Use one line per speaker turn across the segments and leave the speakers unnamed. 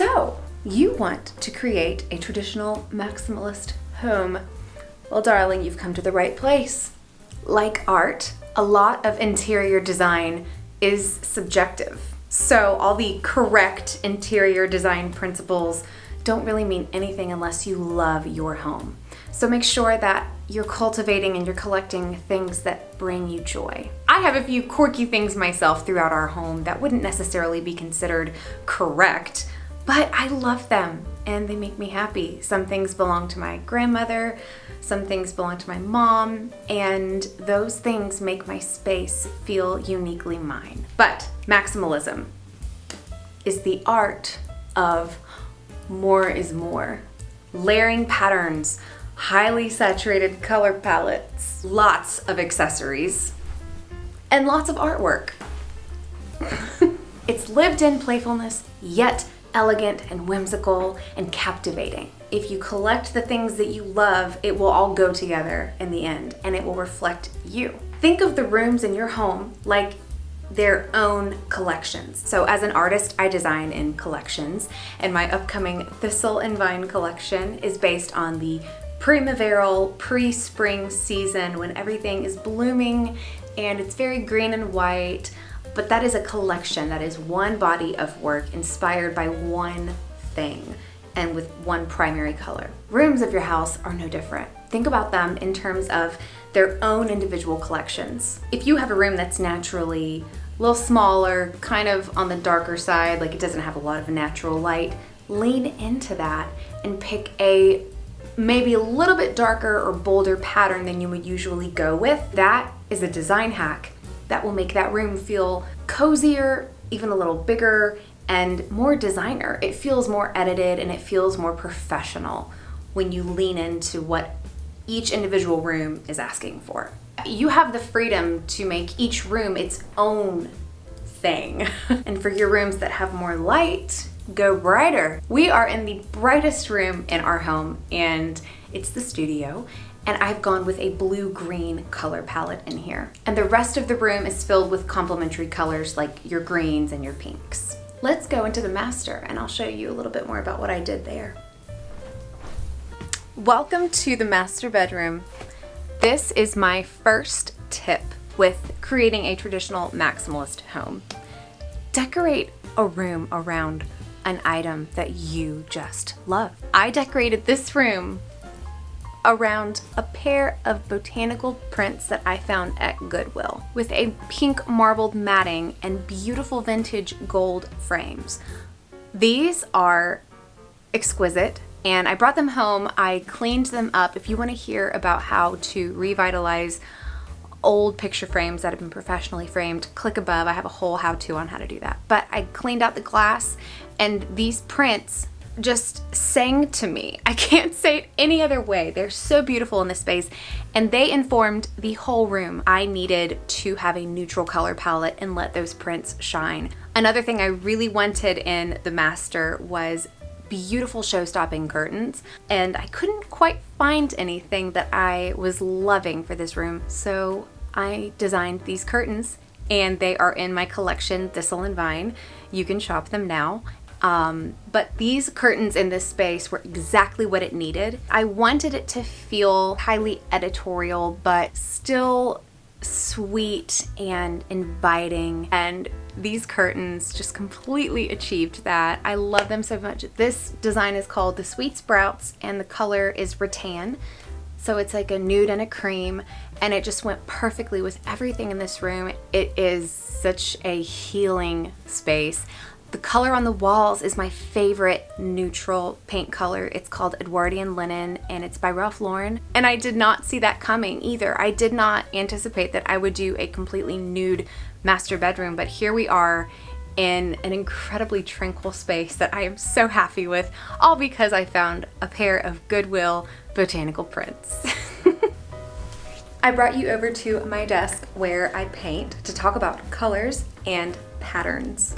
So, you want to create a traditional maximalist home. Well, darling, you've come to the right place. Like art, a lot of interior design is subjective. So all the correct interior design principles don't really mean anything unless you love your home. So make sure that you're cultivating and you're collecting things that bring you joy. I have a few quirky things myself throughout our home that wouldn't necessarily be considered correct, but I love them and they make me happy. Some things belong to my grandmother, some things belong to my mom, and those things make my space feel uniquely mine. But maximalism is the art of more is more. Layering patterns, highly saturated color palettes, lots of accessories, and lots of artwork. It's lived-in playfulness, yet elegant and whimsical and captivating. If you collect the things that you love, it will all go together in the end and it will reflect you. Think of the rooms in your home like their own collections. So as an artist, I design in collections, and my upcoming Thistle and Vine collection is based on the primaveral, pre-spring season when everything is blooming and it's very green and white. But that is a collection, that is one body of work inspired by one thing and with one primary color. Rooms of your house are no different. Think about them in terms of their own individual collections. If you have a room that's naturally a little smaller, kind of on the darker side, like it doesn't have a lot of natural light, lean into that and pick a maybe a little bit darker or bolder pattern than you would usually go with. That is a design hack that will make that room feel cozier, even a little bigger, and more designer. It feels more edited and it feels more professional when you lean into what each individual room is asking for. You have the freedom to make each room its own thing. And for your rooms that have more light, go brighter. We are in the brightest room in our home, and it's the studio. And I've gone with a blue-green color palette in here. And the rest of the room is filled with complementary colors like your greens and your pinks. Let's go into the master and I'll show you a little bit more about what I did there. Welcome to the master bedroom. This is my first tip with creating a traditional maximalist home. Decorate a room around an item that you just love. I decorated this room around a pair of botanical prints that I found at Goodwill with a pink marbled matting and beautiful vintage gold frames. These are exquisite and I brought them home. I cleaned them up. If you want to hear about how to revitalize old picture frames that have been professionally framed, click above. I have a whole how-to on how to do that. But I cleaned out the glass and these prints just sang to me. I can't say it any other way. They're so beautiful in this space and they informed the whole room. I needed to have a neutral color palette and let those prints shine. Another thing I really wanted in the master was beautiful show-stopping curtains, and I couldn't quite find anything that I was loving for this room, so I designed these curtains and they are in my collection, Thistle and Vine. You can shop them now. But these curtains in this space were exactly what it needed. I wanted it to feel highly editorial, but still sweet and inviting, and these curtains just completely achieved that. I love them so much. This design is called the Sweet Sprouts and the color is rattan. So it's like a nude and a cream, and it just went perfectly with everything in this room. It is such a healing space. The color on the walls is my favorite neutral paint color. It's called Edwardian Linen and it's by Ralph Lauren. And I did not see that coming either. I did not anticipate that I would do a completely nude master bedroom, but here we are in an incredibly tranquil space that I am so happy with, all because I found a pair of Goodwill botanical prints. I brought you over to my desk where I paint to talk about colors and patterns.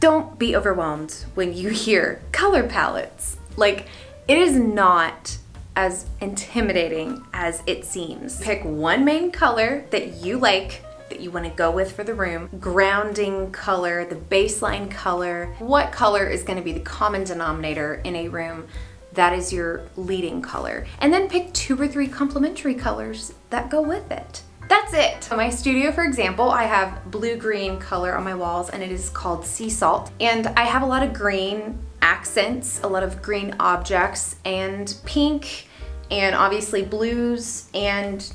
Don't be overwhelmed when you hear color palettes. Like, it is not as intimidating as it seems. Pick one main color that you like that you want to go with for the room, grounding color, the baseline color, what color is going to be the common denominator in a room. That is your leading color. And then pick 2 or 3 complementary colors that go with it. That's it. In my studio, for example, I have blue-green color on my walls and it is called sea salt. And I have a lot of green accents, a lot of green objects, and pink, and obviously blues, and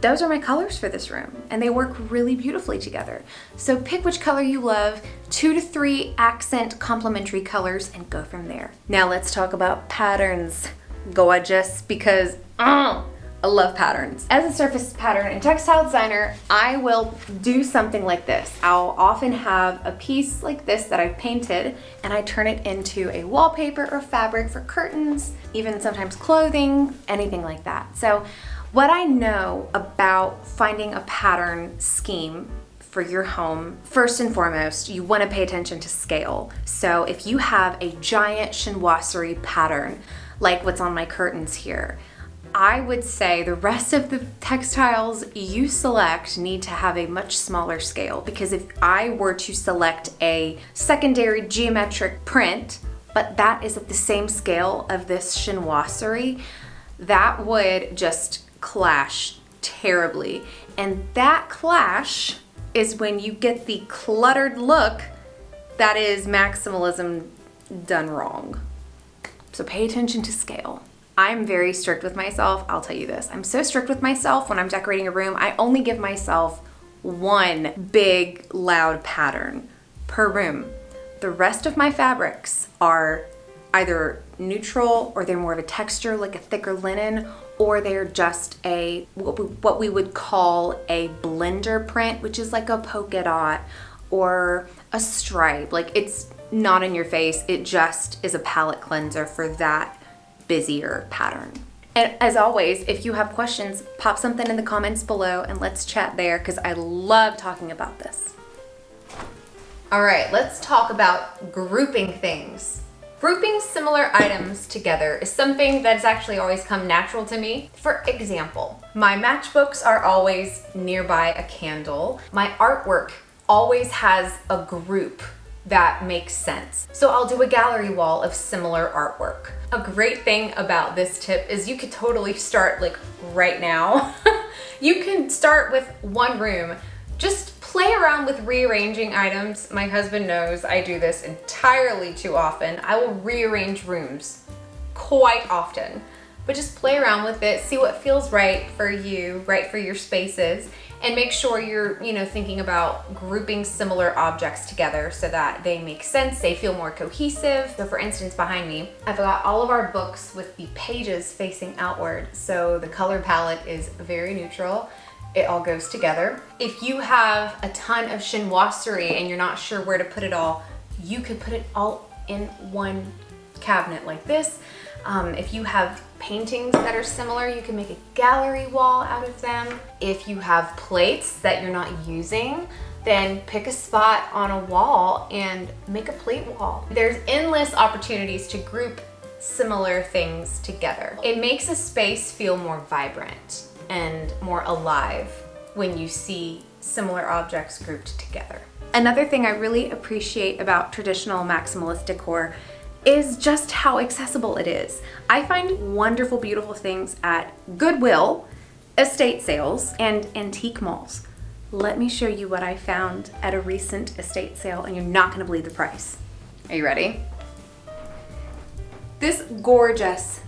those are my colors for this room, and they work really beautifully together. So pick which color you love, 2 to 3 accent complementary colors, and go from there. Now let's talk about patterns. Gorgeous, because I love patterns. As a surface pattern and textile designer, I will do something like this. I'll often have a piece like this that I've painted, and I turn it into a wallpaper or fabric for curtains, even sometimes clothing, anything like that. So what I know about finding a pattern scheme for your home, first and foremost, you want to pay attention to scale. So if you have a giant chinoiserie pattern, like what's on my curtains here, I would say the rest of the textiles you select need to have a much smaller scale, because if I were to select a secondary geometric print, but that is at the same scale of this chinoiserie, that would just clash terribly. And that clash is when you get the cluttered look that is maximalism done wrong. So pay attention to scale. I'm very strict with myself, I'll tell you this. I'm so strict with myself when I'm decorating a room, I only give myself one big, loud pattern per room. The rest of my fabrics are either neutral, or they're more of a texture, like a thicker linen, or they're just a, what we would call a blender print, which is like a polka dot or a stripe. Like, it's not in your face, it just is a palette cleanser for that busier pattern. And as always, if you have questions, pop something in the comments below and let's chat there, because I love talking about this. All right, let's talk about grouping things. Grouping similar items together is something that has actually always come natural to me. For example, my matchbooks are always nearby a candle. My artwork always has a group that makes sense. So I'll do a gallery wall of similar artwork. A great thing about this tip is you could totally start like right now. You can start with one room. Just play around with rearranging items. My husband knows I do this entirely too often. I will rearrange rooms quite often, but just play around with it, see what feels right for you, right for your spaces, and make sure you're, thinking about grouping similar objects together so that they make sense, they feel more cohesive. So for instance, behind me, I've got all of our books with the pages facing outward. So the color palette is very neutral. It all goes together. If you have a ton of chinoiserie and you're not sure where to put it all, you could put it all in one cabinet like this. If you have paintings that are similar, you can make a gallery wall out of them. If you have plates that you're not using, then pick a spot on a wall and make a plate wall. There's endless opportunities to group similar things together. It makes a space feel more vibrant and more alive when you see similar objects grouped together. Another thing I really appreciate about traditional maximalist decor is just how accessible it is. I find wonderful, beautiful things at Goodwill, estate sales, and antique malls. Let me show you what I found at a recent estate sale, and you're not gonna believe the price. Are you ready? This gorgeous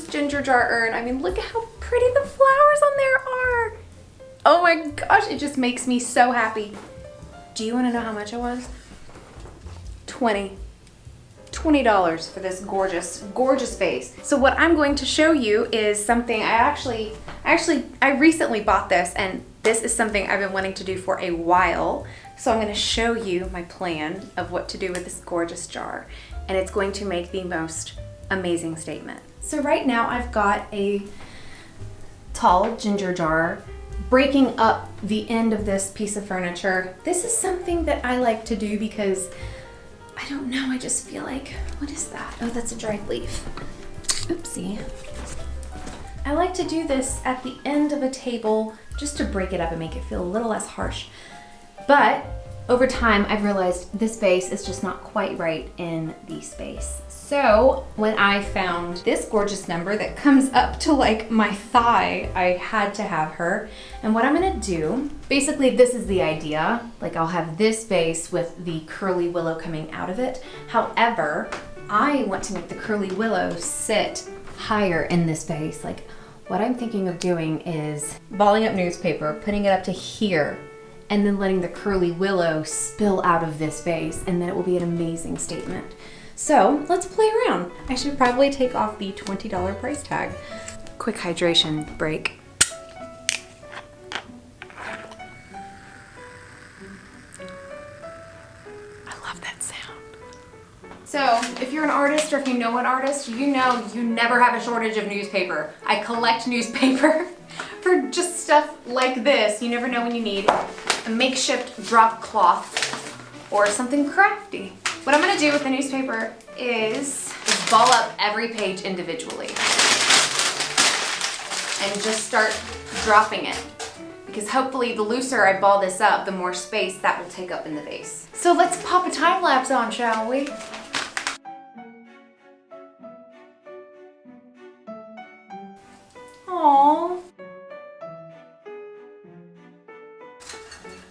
ginger jar urn. I mean, look at how pretty the flowers on there are. Oh my gosh, it just makes me so happy. Do you wanna know how much it was? $20 for this gorgeous vase. So what I'm going to show you is something I recently bought this, and this is something I've been wanting to do for a while. So I'm going to show you my plan of what to do with this gorgeous jar, and it's going to make the most amazing statement. So right now I've got a tall ginger jar breaking up the end of this piece of furniture. This is something that I like to do because I don't know, I just feel like, what is that? Oh, that's a dried leaf. Oopsie. I like to do this at the end of a table just to break it up and make it feel a little less harsh. But over time, I've realized this vase is just not quite right in the space. So when I found this gorgeous number that comes up to like my thigh, I had to have her. And what I'm gonna do, basically this is the idea. Like I'll have this vase with the curly willow coming out of it. However, I want to make the curly willow sit higher in this vase. Like what I'm thinking of doing is balling up newspaper, putting it up to here, and then letting the curly willow spill out of this vase, and then it will be an amazing statement. So let's play around. I should probably take off the $20 price tag. Quick hydration break. I love that sound. So if you're an artist or if you know an artist, you know you never have a shortage of newspaper. I collect newspaper for just stuff like this. You never know when you need a makeshift drop cloth or something crafty. What I'm gonna do with the newspaper is ball up every page individually and just start dropping it. Because hopefully the looser I ball this up, the more space that will take up in the vase. So let's pop a time lapse on, shall we? Aww.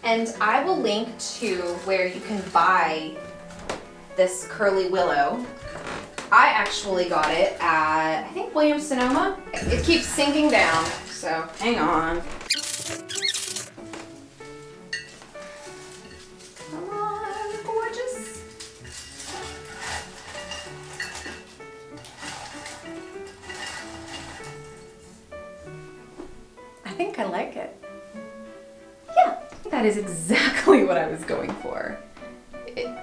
And I will link to where you can buy this curly willow. I actually got it at, I think, Williams-Sonoma. It keeps sinking down, so hang on. Come on, gorgeous. I think I like it. Yeah, that is exactly what I was going for.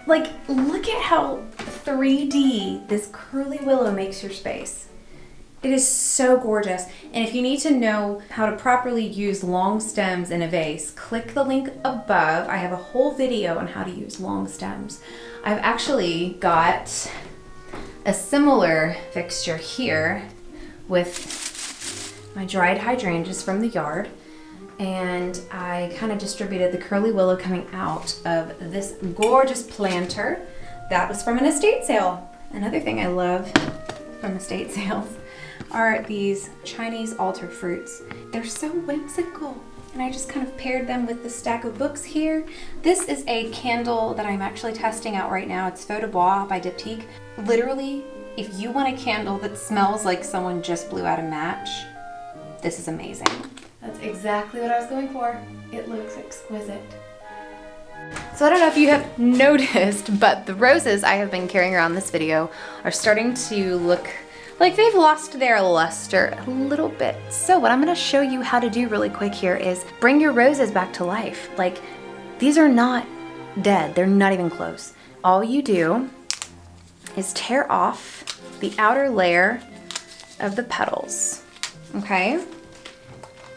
Like, look at how 3D this curly willow makes your space. It is so gorgeous. And if you need to know how to properly use long stems in a vase, click the link above. I have a whole video on how to use long stems. I've actually got a similar fixture here with my dried hydrangeas from the yard. And I kind of distributed the curly willow coming out of this gorgeous planter that was from an estate sale. Another thing I love from estate sales are these Chinese altar fruits. They're so whimsical. And I just kind of paired them with the stack of books here. This is a candle that I'm actually testing out right now. It's Feu de Bois by Diptyque. Literally, if you want a candle that smells like someone just blew out a match, this is amazing. That's exactly what I was going for. It looks exquisite. So I don't know if you have noticed, but the roses I have been carrying around this video are starting to look like they've lost their luster a little bit. So what I'm gonna show you how to do really quick here is bring your roses back to life. Like, these are not dead, they're not even close. All you do is tear off the outer layer of the petals, okay?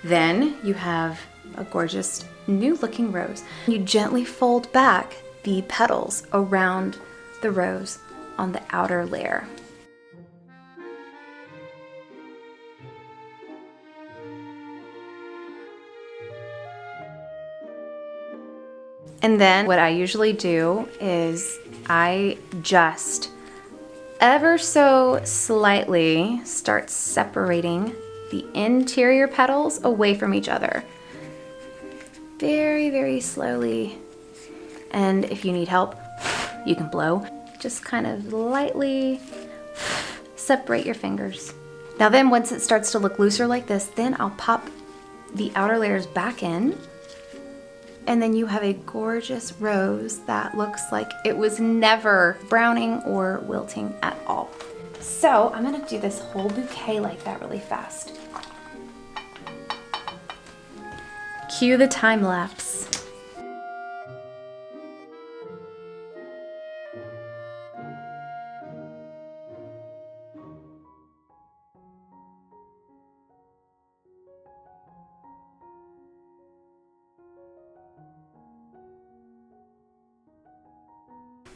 Then you have a gorgeous new looking rose. You gently fold back the petals around the rose on the outer layer. And then what I usually do is I just ever so slightly start separating the interior petals away from each other. Very, very slowly. And if you need help, you can blow. Just kind of lightly separate your fingers. Now then, once it starts to look looser like this, then I'll pop the outer layers back in. And then you have a gorgeous rose that looks like it was never browning or wilting at all. So I'm gonna do this whole bouquet like that really fast. Cue the time lapse.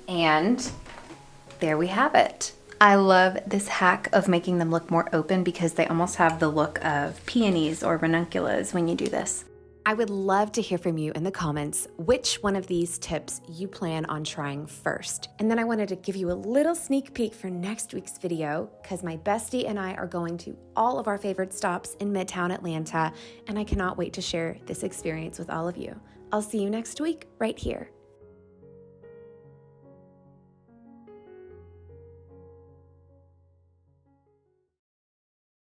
And there we have it. I love this hack of making them look more open because they almost have the look of peonies or ranunculus when you do this. I would love to hear from you in the comments which one of these tips you plan on trying first. And then I wanted to give you a little sneak peek for next week's video because my bestie and I are going to all of our favorite stops in Midtown Atlanta, and I cannot wait to share this experience with all of you. I'll see you next week right here.